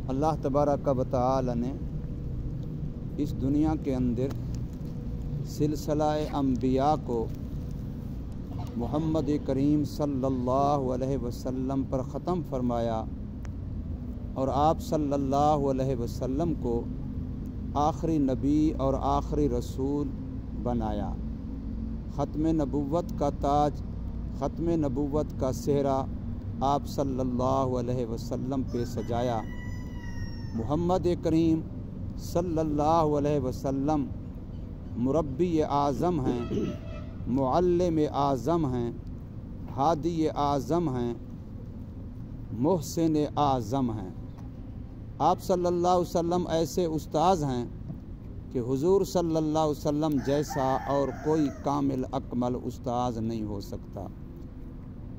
اللہ تبارک و تعالی نے اس دنیا کے اندر سلسلہ انبیاء کو محمد کریم صلی اللہ علیہ وسلم پر ختم فرمایا اور آپ صلی اللہ علیہ وسلم کو آخری نبی اور آخری رسول بنایا۔ ختم نبوت کا تاج، ختم نبوت کا صحرا آپ صلی اللہ علیہ وسلم پہ سجایا۔ محمد کریم صلی اللہ علیہ وسلم مربی اعظم ہیں، معلم اعظم ہیں، ہادی اعظم ہیں، محسن اعظم ہیں۔ آپ صلی اللہ علیہ وسلم ایسے استاذ ہیں کہ حضور صلی اللہ علیہ وسلم جیسا اور کوئی کامل اکمل استاذ نہیں ہو سکتا۔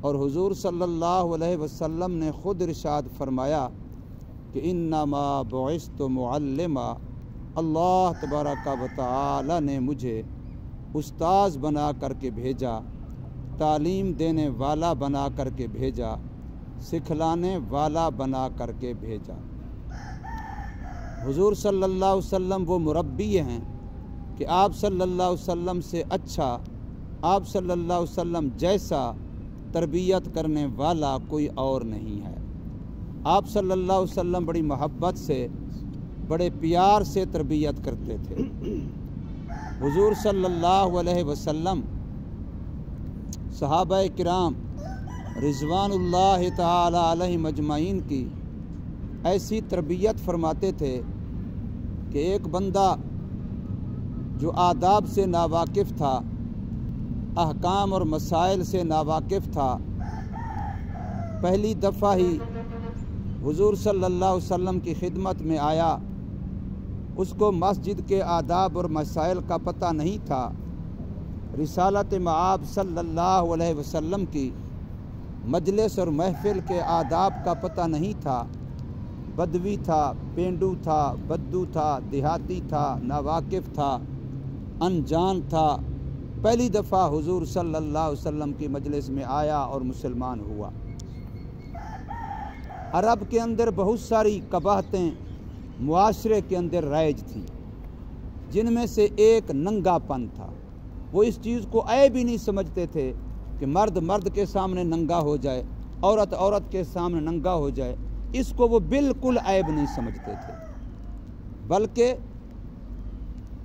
اور حضور صلی اللہ علیہ وسلم نے خود ارشاد فرمایا کہ انما بعثت معلما، اللہ تبارک و تعالی نے مجھے استاذ بنا کر کے بھیجا، تعلیم دینے والا بنا کر کے بھیجا، سکھلانے والا بنا کر کے بھیجا۔ حضور صلی اللہ علیہ وسلم وہ مربی ہیں کہ آپ صلی اللہ علیہ وسلم سے اچھا، آپ صلی اللہ علیہ وسلم جیسا تربیت کرنے والا کوئی اور نہیں ہے۔ آپ صلی اللہ علیہ وسلم بڑی محبت سے، بڑے پیار سے تربیت کرتے تھے۔ حضور صلی اللہ علیہ وسلم صحابہ کرام رضوان اللہ تعالی علیہم اجمعین کی ایسی تربیت فرماتے تھے کہ ایک بندہ جو آداب سے ناواقف تھا، احکام اور مسائل سے ناواقف تھا، پہلی دفعہ ہی حضور صلی اللہ علیہ وسلم کی خدمت میں آیا، اس کو مسجد کے آداب اور مسائل کا پتہ نہیں تھا، رسالت مآب صلی اللہ علیہ وسلم کی مجلس اور محفل کے آداب کا پتہ نہیں تھا، بدوی تھا، پینڈو تھا، بدو تھا، دیہاتی تھا، ناواقف تھا، انجان تھا، پہلی دفعہ حضور صلی اللہ علیہ وسلم کی مجلس میں آیا اور مسلمان ہوا۔ عرب کے اندر بہت ساری قباحتیں معاشرے کے اندر رائج تھیں، جن میں سے ایک ننگا پن تھا۔ وہ اس چیز کو عیب ہی نہیں سمجھتے تھے کہ مرد مرد کے سامنے ننگا ہو جائے، عورت عورت کے سامنے ننگا ہو جائے، اس کو وہ بالکل عیب نہیں سمجھتے تھے، بلکہ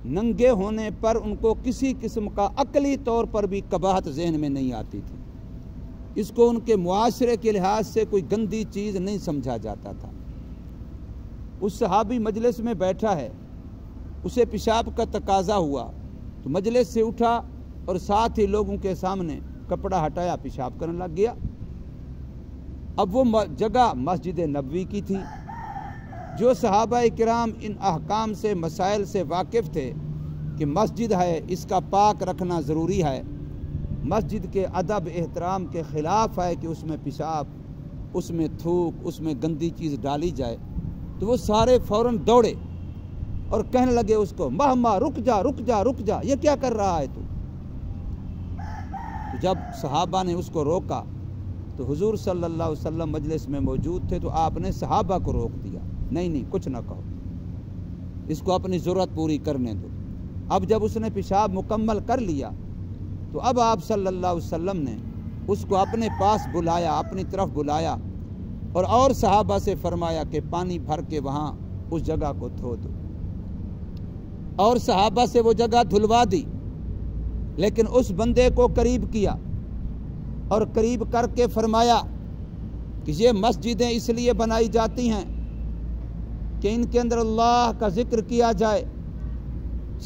ننگے ہونے پر ان کو کسی قسم کا عقلی طور پر بھی قباحت ذہن میں نہیں آتی تھی۔ اس کو ان کے معاشرے کے لحاظ سے کوئی گندی چیز نہیں سمجھا جاتا تھا۔ اس صحابی مجلس میں بیٹھا ہے، اسے پیشاب کا تقاضا ہوا تو مجلس سے اٹھا اور ساتھ ہی لوگوں کے سامنے کپڑا ہٹایا، پیشاب کرنے لگ گیا۔ اب وہ جگہ مسجد نبوی کی تھی۔ جو صحابہ کرام ان احکام سے، مسائل سے واقف تھے کہ مسجد ہے، اس کا پاک رکھنا ضروری ہے، مسجد کے ادب احترام کے خلاف ہے کہ اس میں پیشاب، اس میں تھوک، اس میں گندی چیز ڈالی جائے، تو وہ سارے فوراً دوڑے اور کہنے لگے اس کو، مہما رک جا رک جا رک جا، یہ کیا کر رہا ہے تو جب صحابہ نے اس کو روکا تو حضور صلی اللہ علیہ وسلم مجلس میں موجود تھے، تو آپ نے صحابہ کو روک دیا، نہیں کچھ نہ کہو، اس کو اپنی ضرورت پوری کرنے دو۔ اب جب اس نے پیشاب مکمل کر لیا تو اب آپ صلی اللہ علیہ وسلم نے اس کو اپنے پاس بلایا، اپنی طرف بلایا اور صحابہ سے فرمایا کہ پانی بھر کے وہاں اس جگہ کو دھو دو، اور صحابہ سے وہ جگہ دھلوا دی۔ لیکن اس بندے کو قریب کیا اور قریب کر کے فرمایا کہ یہ مسجدیں اس لیے بنائی جاتی ہیں کہ ان کے اندر اللہ کا ذکر کیا جائے،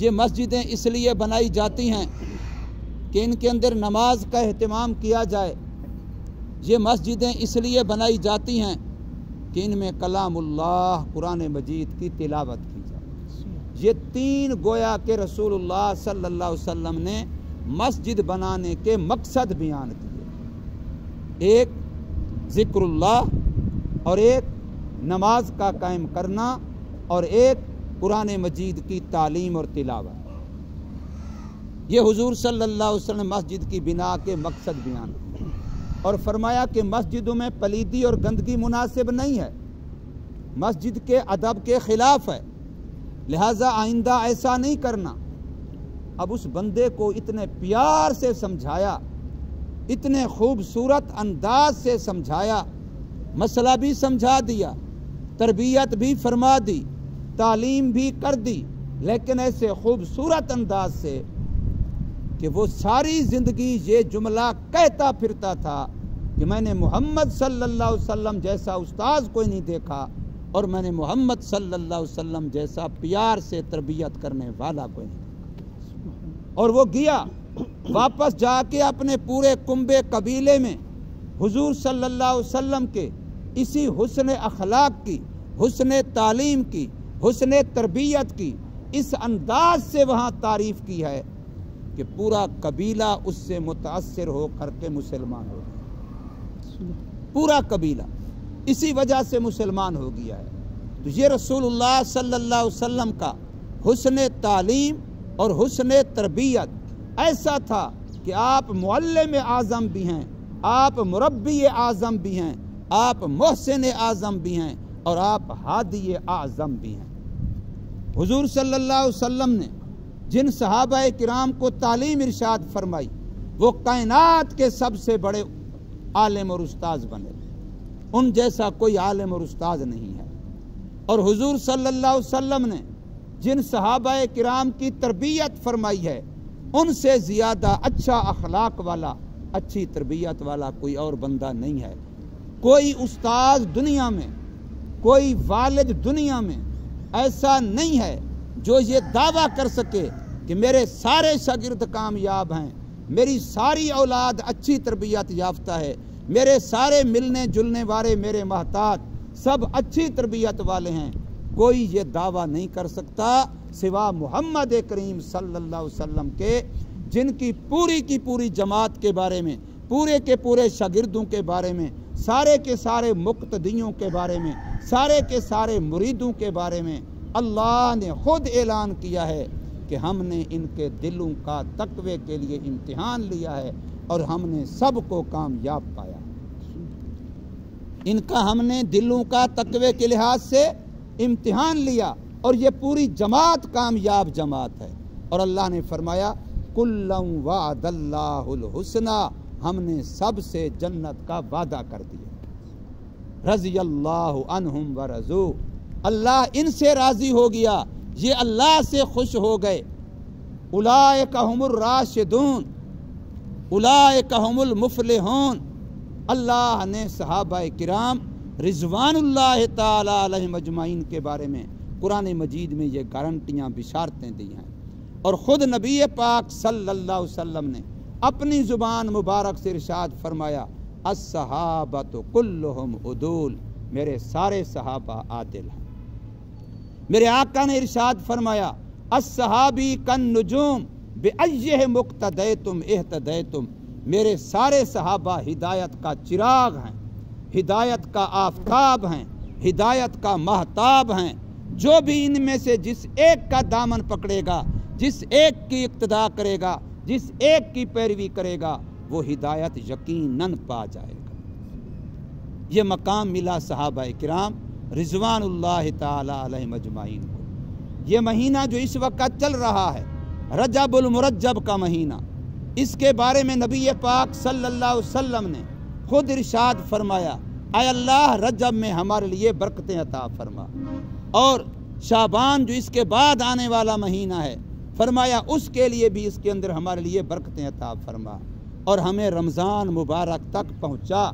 یہ مسجدیں اس لیے بنائی جاتی ہیں کہ ان کے اندر نماز کا اہتمام کیا جائے، یہ مسجدیں اس لیے بنائی جاتی ہیں کہ ان میں کلام اللہ قرآن مجید کی تلاوت کی جائے۔ یہ تین گویا کہ رسول اللہ صلی اللہ علیہ وسلم نے مسجد بنانے کے مقصد بیان کیے، ایک ذکر اللہ اور ایک نماز کا قائم کرنا اور ایک قرآن مجید کی تعلیم اور تلاوت۔ یہ حضور صلی اللہ علیہ وسلم مسجد کی بنا کے مقصد بیان کیا اور فرمایا کہ مسجدوں میں پلیدی اور گندگی مناسب نہیں ہے، مسجد کے ادب کے خلاف ہے، لہذا آئندہ ایسا نہیں کرنا۔ اب اس بندے کو اتنے پیار سے سمجھایا، اتنے خوبصورت انداز سے سمجھایا، مسئلہ بھی سمجھا دیا، تربیت بھی فرما دی، تعلیم بھی کر دی، لیکن ایسے خوبصورت انداز سے کہ وہ ساری زندگی یہ جملہ کہتا پھرتا تھا کہ میں نے محمد صلی اللہ علیہ وسلم جیسا استاذ کوئی نہیں دیکھا، اور میں نے محمد صلی اللہ علیہ وسلم جیسا پیار سے تربیت کرنے والا کوئی نہیں دیکھا۔ اور وہ گیا واپس جا کے اپنے پورے کنبے قبیلے میں حضور صلی اللہ علیہ وسلم کے اسی حسن اخلاق کی، حسن تعلیم کی، حسن تربیت کی اس انداز سے وہاں تعریف کی ہے کہ پورا قبیلہ اس سے متاثر ہو کر کے مسلمان ہو گیا۔ پورا قبیلہ اسی وجہ سے مسلمان ہو گیا ہے۔ تو یہ رسول اللہ صلی اللہ علیہ وسلم کا حسن تعلیم اور حسن تربیت ایسا تھا کہ آپ معلم اعظم بھی ہیں، آپ مربی اعظم بھی ہیں، آپ محسن اعظم بھی ہیں، اور آپ ہادی اعظم بھی ہیں۔ حضور صلی اللہ علیہ وسلم نے جن صحابہ کرام کو تعلیم ارشاد فرمائی وہ کائنات کے سب سے بڑے عالم اور استاذ بنے، ان جیسا کوئی عالم اور استاذ نہیں ہے۔ اور حضور صلی اللہ علیہ وسلم نے جن صحابہ کرام کی تربیت فرمائی ہے ان سے زیادہ اچھا اخلاق والا، اچھی تربیت والا کوئی اور بندہ نہیں ہے۔ کوئی استاذ دنیا میں، کوئی والد دنیا میں ایسا نہیں ہے جو یہ دعویٰ کر سکے کہ میرے سارے شاگرد کامیاب ہیں، میری ساری اولاد اچھی تربیت یافتہ ہے، میرے سارے ملنے جلنے والے میرے محتاج سب اچھی تربیت والے ہیں۔ کوئی یہ دعویٰ نہیں کر سکتا سوا محمد کریم صلی اللہ علیہ وسلم کے، جن کی پوری جماعت کے بارے میں، پورے کے پورے شاگردوں کے بارے میں، سارے کے سارے مقتدیوں کے بارے میں، سارے کے سارے مریدوں کے بارے میں اللہ نے خود اعلان کیا ہے کہ ہم نے ان کے دلوں کا تقوی کے لیے امتحان لیا ہے اور ہم نے سب کو کامیاب پایا۔ ان کا ہم نے دلوں کا تقوی کے لحاظ سے امتحان لیا اور یہ پوری جماعت کامیاب جماعت ہے۔ اور اللہ نے فرمایا کُلًّا وعد اللہ الحسنی، ہم نے سب سے جنت کا وعدہ کر دیا۔ رضی اللہ عنہم ورضوا، اللہ ان سے راضی ہو گیا، یہ اللہ سے خوش ہو گئے۔ اولئک ھم الراشدون، اولئک ھم المفلحون۔ اللہ نے صحابہ کرام رضوان اللہ تعالی علیہم اجمعین کے بارے میں قرآن مجید میں یہ گارنٹیاں بشارتیں دی ہیں، اور خود نبی پاک صلی اللہ علیہ وسلم نے اپنی زبان مبارک سے ارشاد فرمایا الصحابۃ کلھم عدول، میرے سارے صحابہ عادل ہیں۔ میرے آقا نے ارشاد فرمایا الصحابی کالنجوم بأیہم اقتدیتم اہتدیتم، میرے سارے صحابہ ہدایت کا چراغ ہیں، ہدایت کا آفتاب ہیں، ہدایت کا مہتاب ہیں۔ جو بھی ان میں سے جس ایک کا دامن پکڑے گا، جس ایک کی اقتداء کرے گا، جس ایک کی پیروی کرے گا، وہ ہدایت یقیناً پا جائے گا۔ یہ مقام ملا صحابہ کرام رضوان اللہ تعالی علیہم اجمعین کو۔ یہ مہینہ جو اس وقت چل رہا ہے رجب المرجب کا مہینہ، اس کے بارے میں نبی پاک صلی اللہ علیہ وسلم نے خود ارشاد فرمایا اے اللہ رجب میں ہمارے لیے برکتیں عطا فرما، اور شعبان جو اس کے بعد آنے والا مہینہ ہے فرمایا اس کے لیے بھی اس کے اندر ہمارے لیے برکتیں عطا فرما، اور ہمیں رمضان مبارک تک پہنچا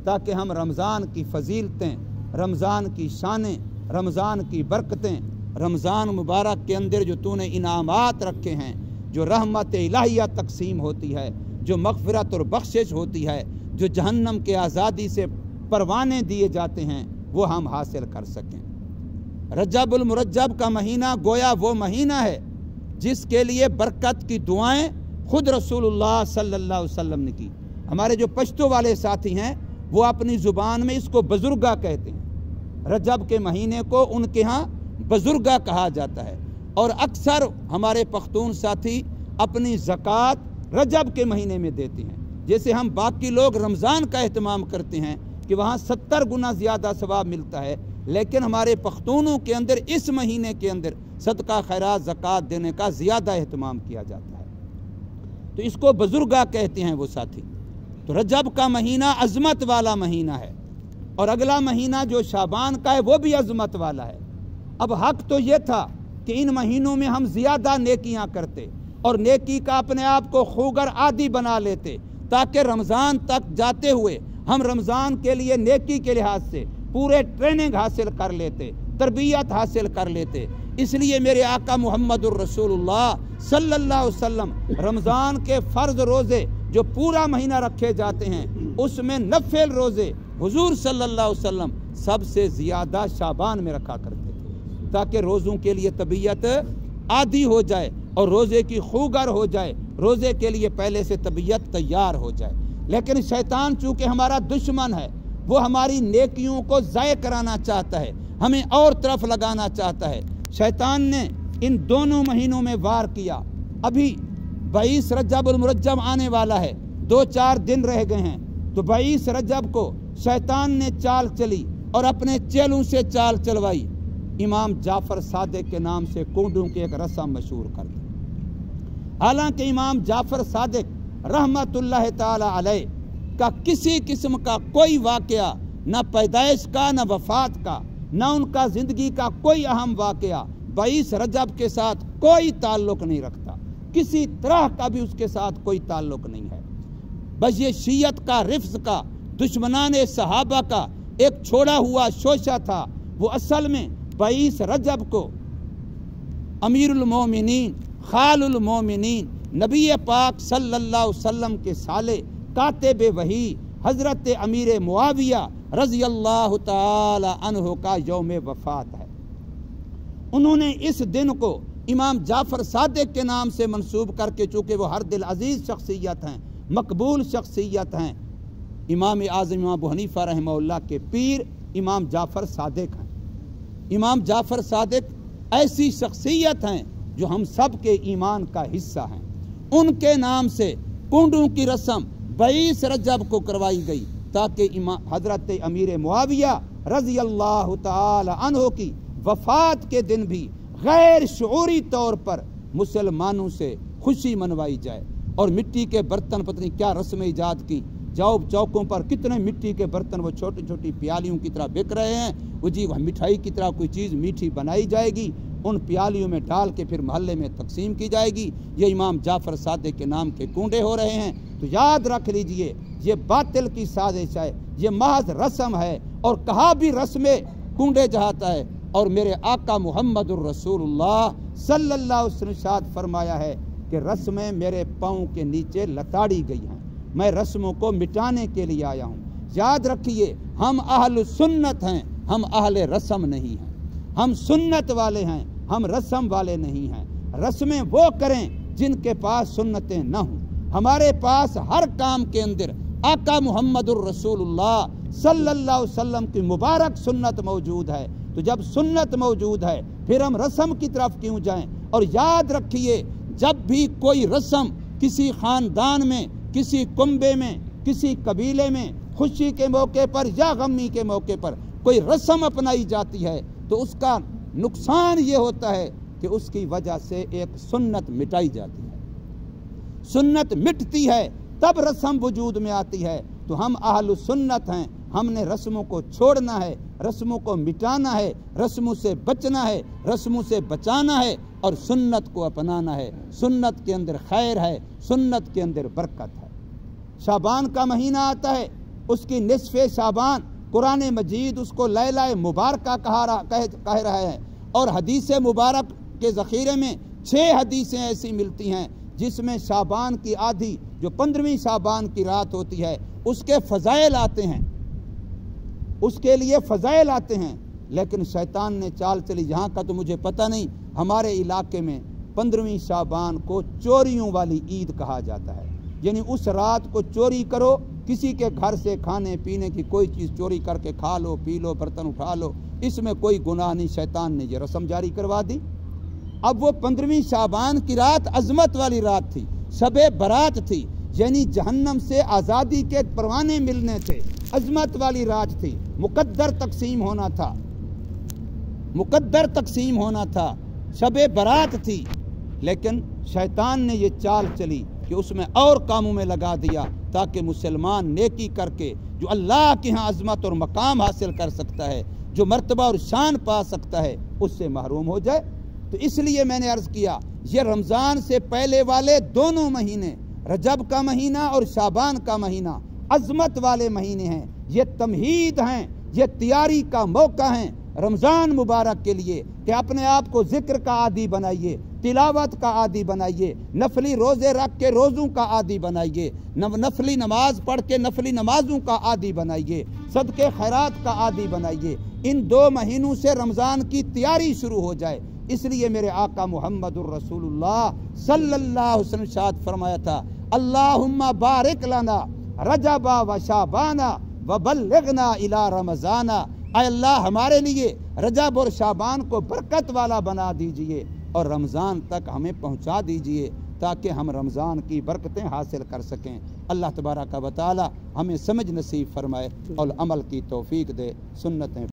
تاکہ ہم رمضان کی فضیلتیں، رمضان کی شانیں، رمضان کی برکتیں، رمضان مبارک کے اندر جو تو نے انعامات رکھے ہیں، جو رحمت الہیہ تقسیم ہوتی ہے، جو مغفرت اور بخشش ہوتی ہے، جو جہنم کے آزادی سے پروانے دیے جاتے ہیں، وہ ہم حاصل کر سکیں۔ رجب المرجب کا مہینہ گویا وہ مہینہ ہے جس کے لیے برکت کی دعائیں خود رسول اللہ صلی اللہ علیہ وسلم نے کی۔ ہمارے جو پشتو والے ساتھی ہیں وہ اپنی زبان میں اس کو بزرگا کہتے ہیں، رجب کے مہینے کو ان کے ہاں بزرگا کہا جاتا ہے، اور اکثر ہمارے پختون ساتھی اپنی زکوٰۃ رجب کے مہینے میں دیتے ہیں، جیسے ہم باقی لوگ رمضان کا اہتمام کرتے ہیں کہ وہاں 70 گنا زیادہ ثواب ملتا ہے، لیکن ہمارے پختونوں کے اندر اس مہینے کے اندر صدقہ خیرات زکوٰۃ دینے کا زیادہ اہتمام کیا جاتا ہے، تو اس کو بزرگاہ کہتے ہیں وہ ساتھی۔ تو رجب کا مہینہ عظمت والا مہینہ ہے، اور اگلا مہینہ جو شعبان کا ہے وہ بھی عظمت والا ہے۔ اب حق تو یہ تھا کہ ان مہینوں میں ہم زیادہ نیکیاں کرتے اور نیکی کا اپنے آپ کو خوگر عادی بنا لیتے، تاکہ رمضان تک جاتے ہوئے ہم رمضان کے لیے نیکی کے لحاظ سے پورے ٹریننگ حاصل کر لیتے، تربیت حاصل کر لیتے۔ اس لیے میرے آقا محمد الرسول اللہ صلی اللہ علیہ وسلم رمضان کے فرض روزے جو پورا مہینہ رکھے جاتے ہیں اس میں نفل روزے حضور صلی اللہ علیہ وسلم سب سے زیادہ شعبان میں رکھا کرتے تھے، تاکہ روزوں کے لیے طبیعت عادی ہو جائے اور روزے کی خوگر ہو جائے، روزے کے لیے پہلے سے طبیعت تیار ہو جائے۔ لیکن شیطان چونکہ ہمارا دشمن ہے، وہ ہماری نیکیوں کو ضائع کرانا چاہتا ہے، ہمیں اور طرف لگانا چاہتا ہے۔ شیطان نے ان دونوں مہینوں میں وار کیا۔ ابھی 22 رجب المرجب آنے والا ہے، 2-4 دن رہ گئے ہیں، تو 22 رجب کو شیطان نے چال چلی اور اپنے چیلوں سے چال چلوائی، امام جعفر صادق کے نام سے کونڈوں کی ایک رسم مشہور کر دی۔ حالانکہ امام جعفر صادق رحمت اللہ تعالی علیہ کا کسی قسم کا کوئی واقعہ، نہ پیدائش کا نہ وفات کا، نہ ان کا زندگی کا کوئی اہم واقعہ 22 رجب کے ساتھ کوئی تعلق نہیں رکھتا، کسی طرح کا بھی اس کے ساتھ کوئی تعلق نہیں ہے۔ بس یہ شیعت کا، رفض کا، دشمنان صحابہ کا ایک چھوڑا ہوا شوشہ تھا۔ وہ اصل میں 22 رجب کو امیر المومنین، خال المومنین، نبی پاک صلی اللہ علیہ وسلم کے سالے، کاتب وحی حضرت امیر معاویہ رضی اللہ تعالی عنہ کا یوم وفات ہے۔ انہوں نے اس دن کو امام جعفر صادق کے نام سے منسوب کر کے، چونکہ وہ ہر دل عزیز شخصیت ہیں، مقبول شخصیت ہیں، امام اعظم امام ابو حنیفہ رحمہ اللہ کے پیر امام جعفر صادق ہیں۔ امام جعفر صادق ایسی شخصیت ہیں جو ہم سب کے ایمان کا حصہ ہیں۔ ان کے نام سے کونڈوں کی رسم 22 رجب کو کروائی گئی، تاکہ حضرت امیر معاویہ رضی اللہ تعالی عنہ کی وفات کے دن بھی غیر شعوری طور پر مسلمانوں سے خوشی منوائی جائے۔ اور مٹی کے برتن پتہ نہیں کیا رسم ایجاد کی، جاؤ چوکوں پر کتنے مٹی کے برتن وہ چھوٹی چھوٹی پیالیوں کی طرح بک رہے ہیں، وہ جی مٹھائی کی طرح کوئی چیز میٹھی بنائی جائے گی، ان پیالیوں میں ڈال کے پھر محلے میں تقسیم کی جائے گی، یہ امام جعفر صادق کے نام کے کونڈے ہو رہے ہیں۔ تو یاد رکھ لیجئے یہ باطل کی سازش ہے، یہ محض رسم ہے، اور کہا بھی رسم کونڈے جہاتا ہے۔ اور میرے آقا محمد الرسول اللہ صلی اللہ علیہ وسلم ارشاد فرمایا ہے کہ رسمیں میرے پاؤں کے نیچے لتاڑی گئی ہیں، میں رسموں کو مٹانے کے لیے آیا ہوں۔ یاد رکھیے ہم اہل سنت ہیں، ہم اہل رسم نہیں ہیں، ہم سنت والے ہیں، ہم رسم والے نہیں ہیں۔ رسمیں وہ کریں جن کے پاس سنتیں نہ ہوں، ہمارے پاس ہر کام کے اندر آقا محمد الرسول اللہ صلی اللہ علیہ وسلم کی مبارک سنت موجود ہے۔ تو جب سنت موجود ہے پھر ہم رسم کی طرف کیوں جائیں؟ اور یاد رکھیے جب بھی کوئی رسم کسی خاندان میں، کسی کنبے میں، کسی قبیلے میں خوشی کے موقع پر یا غمی کے موقع پر کوئی رسم اپنائی جاتی ہے تو اس کا نقصان یہ ہوتا ہے کہ اس کی وجہ سے ایک سنت مٹائی جاتی ہے۔ سنت مٹتی ہے تب رسم وجود میں آتی ہے۔ تو ہم اہل سنت ہیں، ہم نے رسموں کو چھوڑنا ہے، رسموں کو مٹانا ہے، رسموں سے بچنا ہے، رسموں سے بچانا ہے، اور سنت کو اپنانا ہے۔ سنت کے اندر خیر ہے، سنت کے اندر برکت ہے۔ شعبان کا مہینہ آتا ہے، اس کی نصف شعبان قرآن مجید اس کو لیلہ مبارکہ کہہ رہا ہے، اور حدیث مبارک کے ذخیرے میں 6 حدیثیں ایسی ملتی ہیں جس میں شعبان کی آدھی جو 15ویں شعبان کی رات ہوتی ہے اس کے فضائل آتے ہیں، اس کے لیے فضائل آتے ہیں۔ لیکن شیطان نے چال چلی، یہاں کا تو مجھے پتہ نہیں، ہمارے علاقے میں 15ویں شعبان کو چوریوں والی عید کہا جاتا ہے، یعنی اس رات کو چوری کرو، کسی کے گھر سے کھانے پینے کی کوئی چیز چوری کر کے کھا لو، پی لو، برتن اٹھا لو، اس میں کوئی گناہ نہیں۔ شیطان نے یہ رسم جاری کروا دی۔ اب وہ 15ویں شعبان کی رات عظمت والی رات تھی، شب برات تھی، یعنی جہنم سے آزادی کے پروانے ملنے تھے، عظمت والی رات تھی، مقدر تقسیم ہونا تھا۔ مقدر تقسیم ہونا تھا، شب برات تھی، لیکن شیطان نے یہ چال چلی کہ اس میں اور کاموں میں لگا دیا تاکہ مسلمان نیکی کر کے جو اللہ کے ہاں عظمت اور مقام حاصل کر سکتا ہے، جو مرتبہ اور شان پا سکتا ہے، اس سے محروم ہو جائے۔ تو اس لیے میں نے عرض کیا یہ رمضان سے پہلے والے دونوں مہینے، رجب کا مہینہ اور شعبان کا مہینہ، عظمت والے مہینے ہیں، یہ تمہید ہیں، یہ تیاری کا موقع ہیں رمضان مبارک کے لیے کہ اپنے آپ کو ذکر کا عادی بنائیے، تلاوت کا عادی بنائیے، نفلی روزے رکھ کے روزوں کا عادی بنائیے، نفلی نماز پڑھ کے نفلی نمازوں کا عادی بنائیے، صدقے خیرات کا عادی بنائیے۔ ان 2 مہینوں سے رمضان کی تیاری شروع ہو جائے۔ اس لیے میرے آقا محمد الرسول اللہ صلی اللہ علیہ وسلم ارشاد فرمایا تھا، اللہم بارک لنا رجب و شعبان و بلغنا الی رمضان، اے اللہ ہمارے لیے رجب اور شعبان کو برکت والا بنا دیجئے اور رمضان تک ہمیں پہنچا دیجئے تاکہ ہم رمضان کی برکتیں حاصل کر سکیں۔ اللہ تبارک و تعالی ہمیں سمجھ نصیب فرمائے اور عمل کی توفیق دے۔ سنتیں